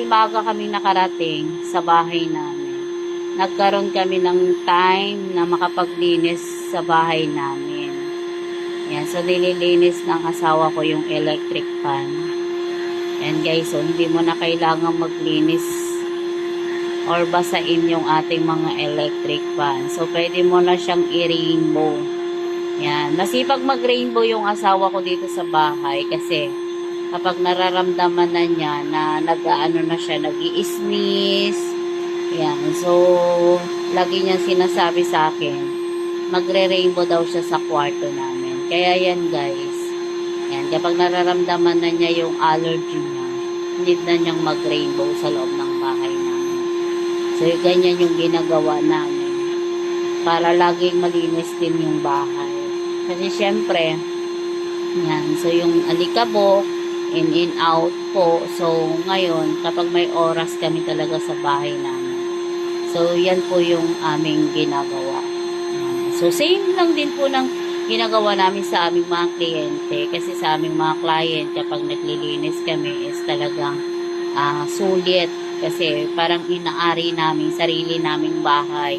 dahil maaga kami nakarating sa bahay namin, nagkaroon kami ng time na makapaglinis sa bahay namin. Yan, so nililinis ng asawa ko yung electric fan. Yan guys, so hindi mo na kailangan maglinis or basain yung ating mga electric fan. So pwede mo na siyang i-rainbow. Yan, masipag mag-rainbow yung asawa ko dito sa bahay kasi kapag nararamdaman na niya na nag-aano na siya, nag-i-sneeze. Yan, so lagi niya sinasabi sa akin, magre-rainbow daw siya sa kwarto namin. Kaya yan guys, yan, kapag nararamdaman na niya yung allergy niya, need na niyang mag-rainbow sa loob ng bahay namin. So ganyan yung ginagawa namin para laging malinis din yung bahay. Kasi syempre, yan, so yung alikabok, in out po. So ngayon, kapag may oras kami talaga sa bahay namin. So yan po yung aming ginagawa. So same lang din po ng ginagawa namin sa aming mga kliyente. Kasi sa aming mga client, kapag naglilinis kami is talagang sulit. Kasi parang inaari namin, sarili naming bahay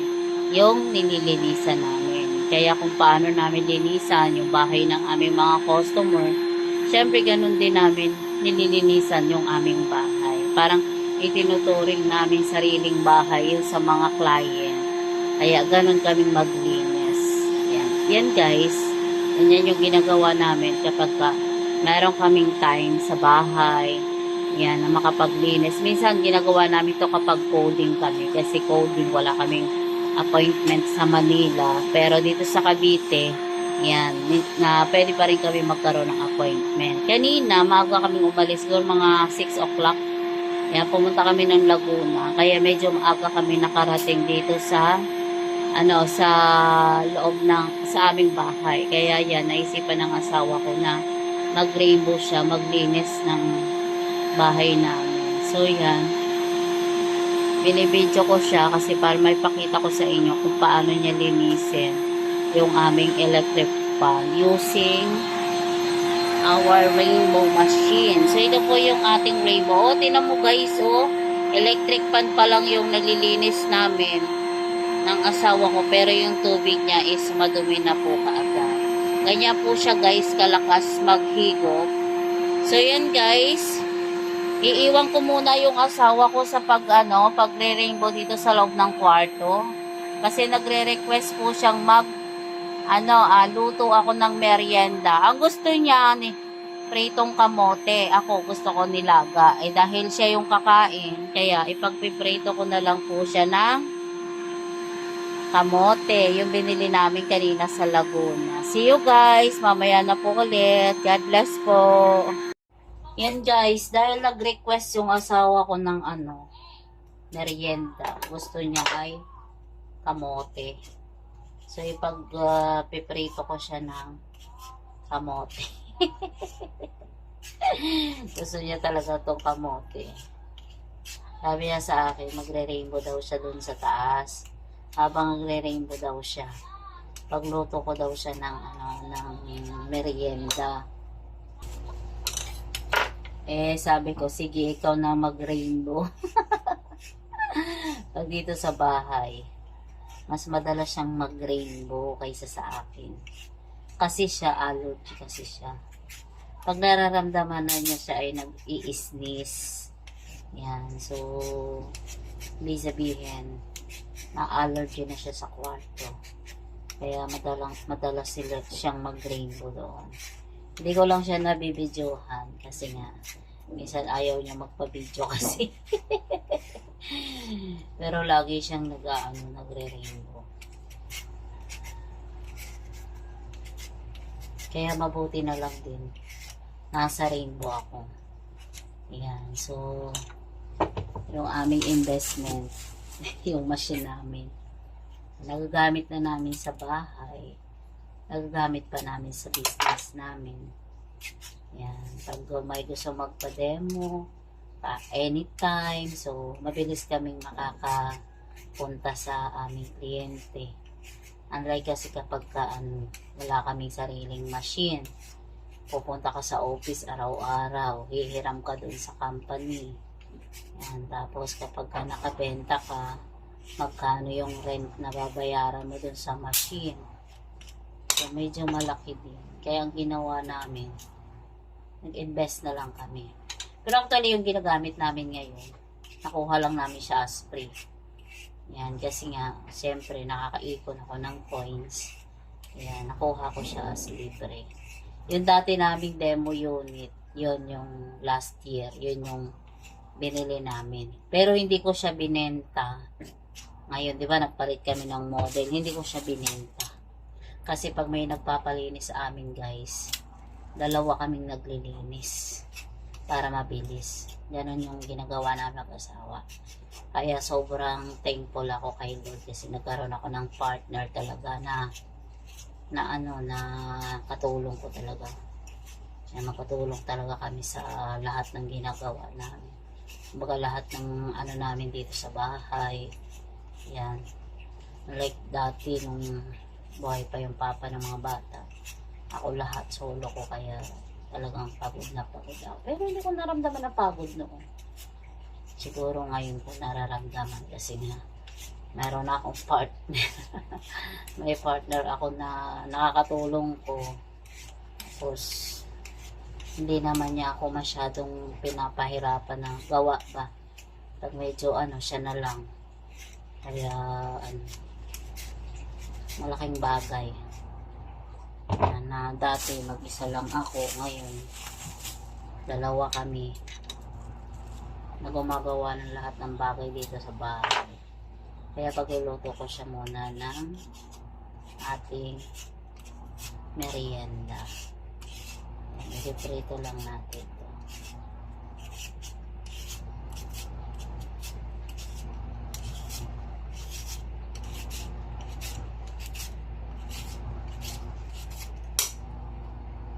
yung nililinisan namin. Kaya kung paano namin linisan yung bahay ng aming mga customer, syempre ganun din namin nililinisan yung aming bahay. Parang itinuturing namin sariling bahay yun sa mga client. Kaya ganun kaming maglinis. Yan, yan guys. Yan yung ginagawa namin kapag meron kaming time sa bahay. Yan, na makapaglinis. Minsan ginagawa namin to kapag coding kami. Kasi coding, wala kaming appointment sa Manila. Pero dito sa Cavite, yan, na pwede pa rin kami magkaroon ng appointment. Kanina, maaga kami umalis, siguro mga 6 o'clock. Yan, pumunta kami ng Laguna. Kaya medyo maaga kami nakarating dito sa sa loob sa aming bahay. Kaya yan, naisipan ng asawa ko na mag-rainbow siya, maglinis ng bahay namin. So yan, binibidyo ko siya kasi para may pakita ko sa inyo kung paano niya linisin yung aming electric fan using our rainbow machine. So ito po yung ating rainbow. O, tinan mo guys, electric fan pa lang yung naglilinis namin ng asawa ko, pero yung tubig niya is madumi na po kaagad. Ganyan po siya guys, kalakas maghigop. So yan guys, iiwan ko muna yung asawa ko sa pagre-rainbow dito sa loob ng kwarto. Kasi nagre-request po siyang luto ako ng merienda. Ang gusto niya pritong kamote. Ako gusto ko nilaga. Dahil siya yung kakain, kaya ipagpiprito ko na lang po siya ng kamote. Yung binili namin kanina sa Laguna. See you guys. Mamaya na po ulit. God bless po. Yan guys, dahil nag-request yung asawa ko ng merienda. Gusto niya ay kamote. So piprito ko siya ng kamote. Gusto niya talaga tong kamote. Sabi niya sa akin, magre-rainbow daw siya dun sa taas. Habang magre-rainbow daw siya, pagluto ko daw siya ng merienda. Sabi ko, sige, ikaw na mag-rainbow. Pag dito sa bahay, mas madalas siyang mag-rainbow kaysa sa akin. Kasi siya, allergy kasi siya. Pag nararamdaman na niya siya ay nag-i-sneeze. Yan, so, hindi sabihin, na-allergy na siya sa kwarto. Kaya madalas siyang mag-rainbow doon. Hindi ko lang siya nabibidyohan kasi nga minsan ayaw niya magpa-video kasi. Pero lagi siyang nagre-rainbow. Kaya mabuti na lang din nasa rainbow ako. Yan, so yung aming investment, yung machine namin, nagagamit na namin sa bahay. Nagagamit pa namin sa business namin. Yan. Pag may gusto magpa-demo, anytime, so mabilis kaming makakapunta sa aming kliyente. Unlike kasi kapag wala kaming sariling machine, pupunta ka sa office araw-araw, hihiram ka dun sa company. Yan, tapos kapag ka nakabenta ka, magkano yung rent na babayaran mo dun sa machine. So, medyo malaki din. Kaya ang ginawa namin, nag-invest na lang kami. Pero actually, yung ginagamit namin ngayon, nakuha lang namin siya as free. Yan, kasi nga, siyempre, nakakaipon ako ng coins. Yan, nakuha ko siya as libre. Yung dati naming demo unit, yun yung last year, yun yung binili namin. Pero hindi ko siya binenta. Ngayon, di ba, nagpalit kami ng model, hindi ko siya binenta. Kasi pag may nagpapalinis sa amin, guys, dalawa kaming naglilinis para mabilis. Ganon yung ginagawa namin mag-asawa. Kaya sobrang thankful ako kay Lord kasi nagkaroon ako ng partner talaga na katulong ko talaga. Kaya makatulong talaga kami sa lahat ng ginagawa namin. Kumbaga lahat ng namin dito sa bahay. Yan. Like dati nung buhay pa yung papa ng mga bata. Ako lahat, solo ko, kaya talagang pagod na pagod ako. Pero hindi ko naramdaman na pagod noon. Siguro ngayon ko nararamdaman kasi nga meron akong partner. May partner ako na nakakatulong ko. Tapos, hindi naman niya ako masyadong pinapahirapan ng gawa ba. Pag medyo siya na lang. Kaya, malaking bagay. Na dati mag-isa lang ako, ngayon dalawa kami na gumagawa ng lahat ng bagay dito sa bahay. Kaya pagluluto ko siya muna ng ating merienda. I-prito lang natin ito.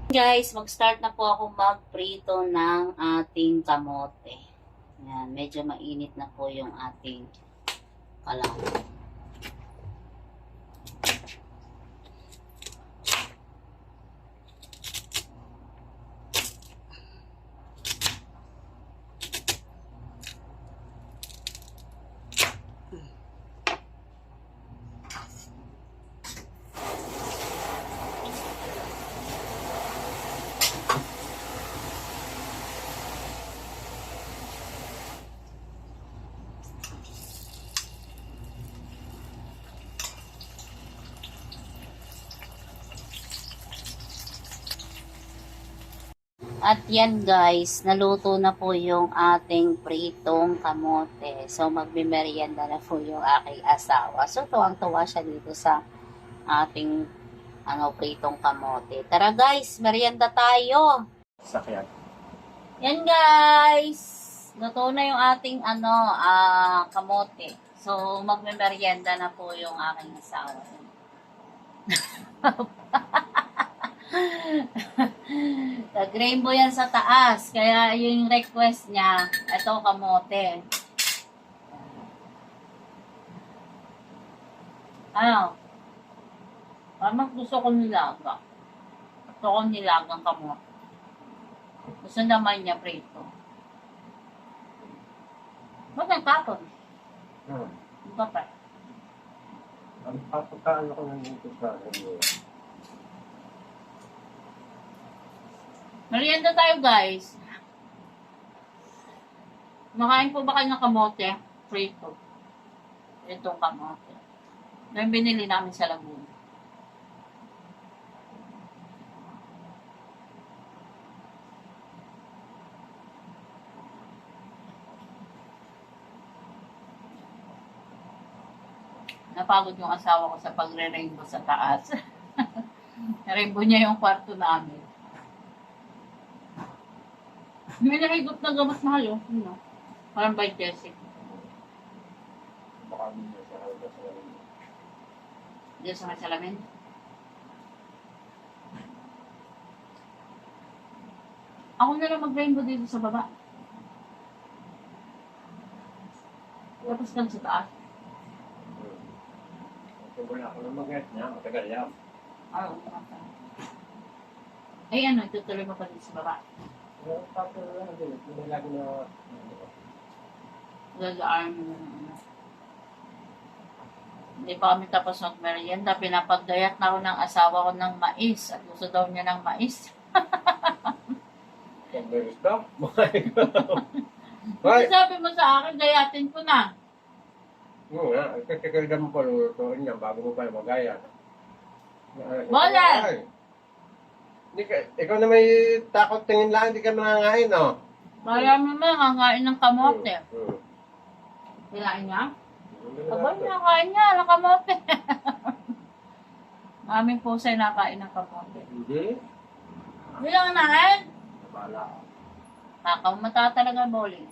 Guys, mag-start na po ako magprito ng ating kamote. Yan, medyo mainit na po yung ating kalaman. At yan guys, naluto na po yung ating pritong kamote. So magmimerienda na po yung aking asawa. So tuwang-tuwa siya dito sa ating pritong kamote. Tara guys, merienda tayo. Sakyan. Yan guys, luto na yung ating kamote. So magmimerienda na po yung aking asawa. Nag-rainbow yan sa taas. Kaya yung request niya, ito kamote. Parang gusto ko nilaga. Gusto ko nilagang kamote. Gusto naman niya prito. Ba't nagtapon? Hindi pa. Ang papakaan ako ng dito sa Merienda tayo guys. Makain po ba kayo ng kamote? Prito. Itong kamote. Yung binili namin sa Laguna. Napagod yung asawa ko sa pagre-rainbow sa taas. Rainbow niya yung kwarto namin. May nahigop na gamas mahal yun. Parang by Jessie. baka minyo sa halaga sa lalim. Diyan sa may salamin. Ako na lang mag-rainbow dito sa baba. Tapos lang sa taas. Kung wala ako ng mag-get niya, matagal yan. Oo, ay itutuloy mo pa dito sa baba. Pero tapos lang din, hindi lagi na Gagaan mo. Hindi pa kami tapos mag-merienda. Pinapagdayat na ako ng asawa ko ng mais. At gusto daw niya ng mais. Pag-meris ka? Hoy! Sabi mo sa akin, gayatin ko na. Oo nga, kasi kailan mo pa lutuin niya bago mo pa magaya. Bolan! Ay. Ikaw na may takot tingin lang, hindi ka nangangain, no? Kaya mo naman, kakain ng kamote. Kailangan niya? Aba, nakain niya, ng kamote. Aming pusa ay nakain ng kamote. Hindi. Hindi lang nahin. Nabala. Kakamata talaga, bowling.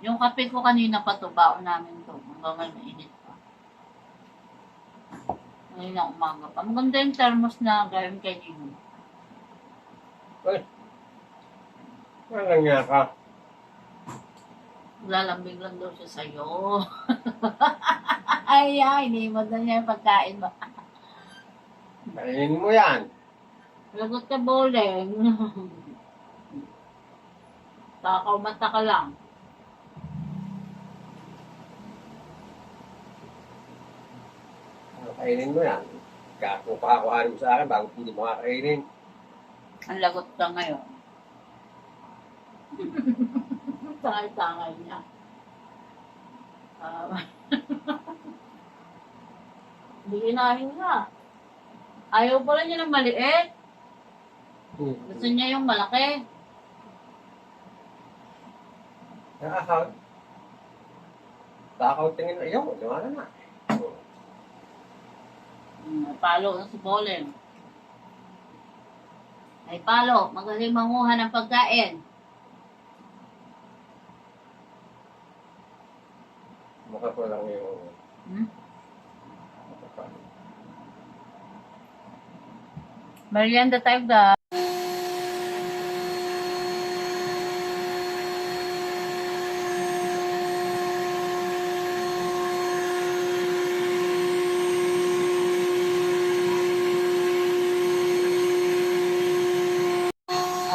Yung kape ko kanina pa to, baon namin to. Hanggang ngayon mainit pa. Ngayon na umaga pa. Maganda yung thermos na gawin kay Gino. Ay. Walang nga ka. Lalambing lang daw siya sa'yo. Ay, inimod na niya yung pagkain mo. Kainin mo yan. Lagot ka, bowling. Kakaumata ka lang. Kainin mo yan. Kung pakakuhanin mo sa akin, bago hindi mo kakainin. Ang lagot ka ngayon. Tangay-tangay niya. Hindi kinahin nga. Ayaw pala niya ng maliit. Gusto niya yung malaki. Nakakaw. Takaw tingin na, ayaw, wala na. Palo na si Bolen. Ay, Palo, magaling manguha ng pagkain. Mukha ko lang yung... Mukha ko. Merienda tayo ga.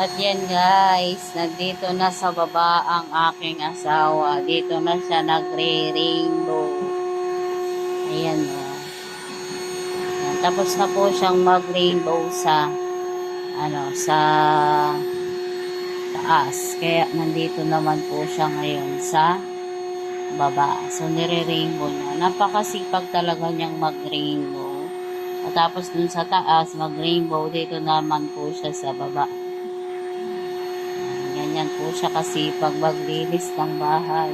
At yan guys, nandito na sa baba ang aking asawa. Dito na siya nagre-rainbow. Ayan o. Ayan, tapos na po siyang mag-rainbow sa sa taas. Kaya nandito naman po siya ngayon sa baba. So nire-rainbow niya. Napakasipag talaga niyang mag-rainbow. At tapos dun sa taas, mag-rainbow. Dito naman po siya sa baba. Ganyan po siya kasipag maglinis ng bahay.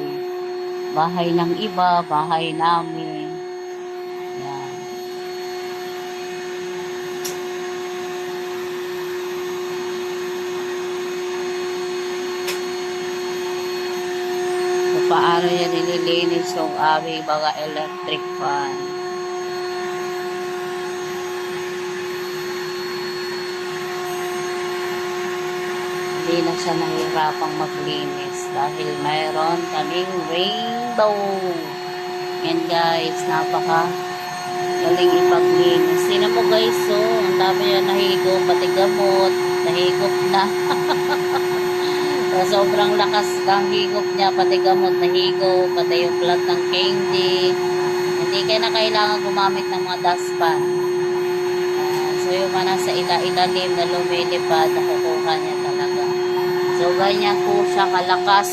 Bahay ng iba, bahay namin. Yan. So, paano yan nililinis yung aming mga electric fan? Hindi na siya nahihirapang maglinis dahil mayroon kaming rainbow. Yan guys, napaka galing ipaglinis. Sino mo guys, ang dami yan nahigo, pati gamot, nahigop na. So, sobrang lakas ng higop niya, pati gamot, nahigo, pati yung plat ng candy. Hindi kayo na kailangan gumamit ng mga dustpan. So, yung mga nasa ilalim na lumilipad, nakukuha niya talaga. So, ganyan po siya kalakas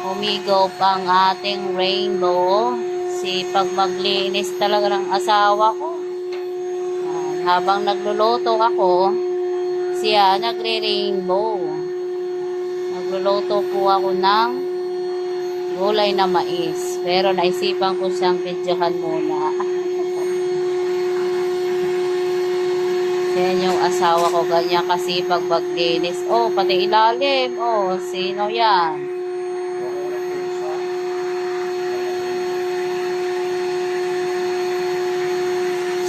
humigop ang ating rainbow. Sipag maglinis talaga ng asawa ko. Habang nagluluto ako, siya nagre-rainbow. Nagluluto po ako ng gulay na mais. Pero naisipan ko siyang videohan muna. Yan yung asawa ko, ganyan kasi pag maglinis. Oh, pati ilalim. Oh, sino yan?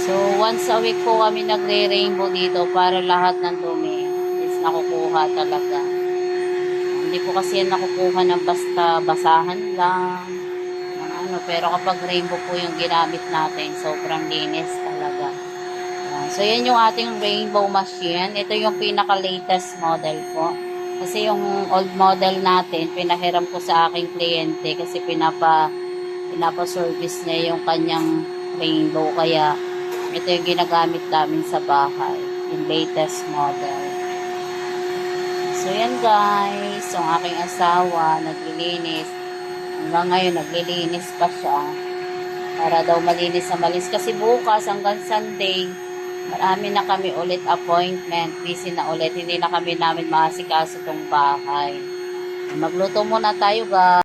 So, once a week po kami nagre-rainbow dito para lahat ng dumi is nakukuha talaga. Hindi po kasi yan nakukuha ng basta basahan lang. Pero kapag rainbow po yung ginamit natin, sobrang linis talaga. So, yan yung ating rainbow machine. Ito yung pinaka-latest model po. Kasi yung old model natin, pinahiram ko sa aking kliyente kasi pinapa-service niya yung kanyang rainbow. Kaya ito yung ginagamit namin sa bahay, yung latest model. So yan guys, yung aking asawa naglilinis. Hanggang ngayon naglilinis pa siya para daw malinis na malinis. Kasi bukas hanggang Sunday, marami na kami ulit appointment. Busy na ulit. Hindi na kami namin maasikaso tong bahay. Magluto muna tayo guys.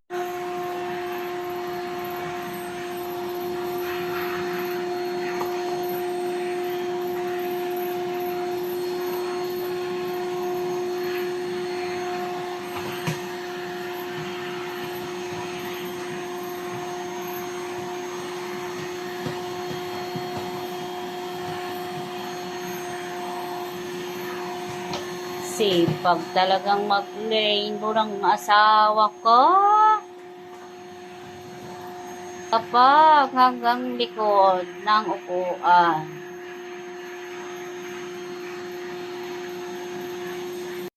Sipag talagang mag-rainbow ng asawa ko. Kapag hanggang likod ng upuan.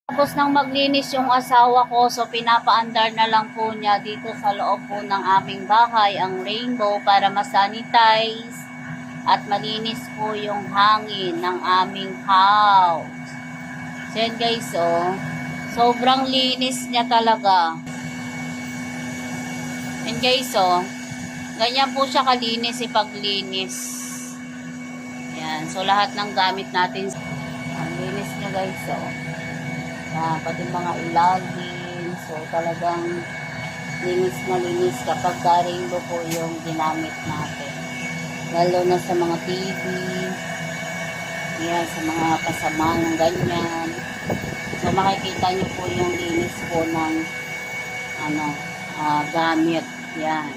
Tapos nang maglinis yung asawa ko, so pinapaandar na lang po niya dito sa loob po ng aming bahay ang rainbow para masanitize at malinis po yung hangin ng aming house. So yan guys, oh. Sobrang linis niya talaga. Yan guys, oh. Ganyan po siya kalinis ipaglinis. Yan. So lahat ng gamit natin. Ang linis niya guys, oh. Yan, pati mga ilalim. So talagang linis na linis kapag rainbow po yung ginamit natin. Lalo na sa mga TV. Yan, sa mga kasama ng ganyan. So, makikita nyo po yung linis po ng gamit. Yan.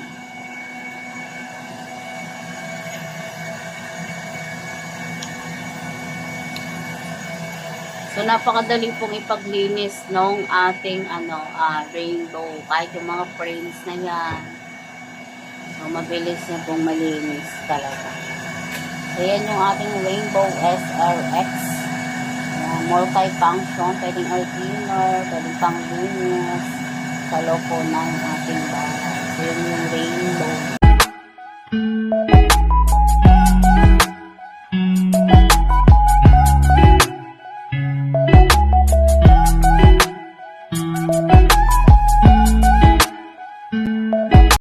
So, napakadali pong ipaglinis nung ating rainbow. Kahit yung mga frames na yan. So, mabilis na pong malinis talaga. So, yan yung ating Rainbow SRX. Multi-function. Pwedeng air cleaner, pwedeng pang-linis sa loob po ng ating bahay. So, yun yung Rainbow.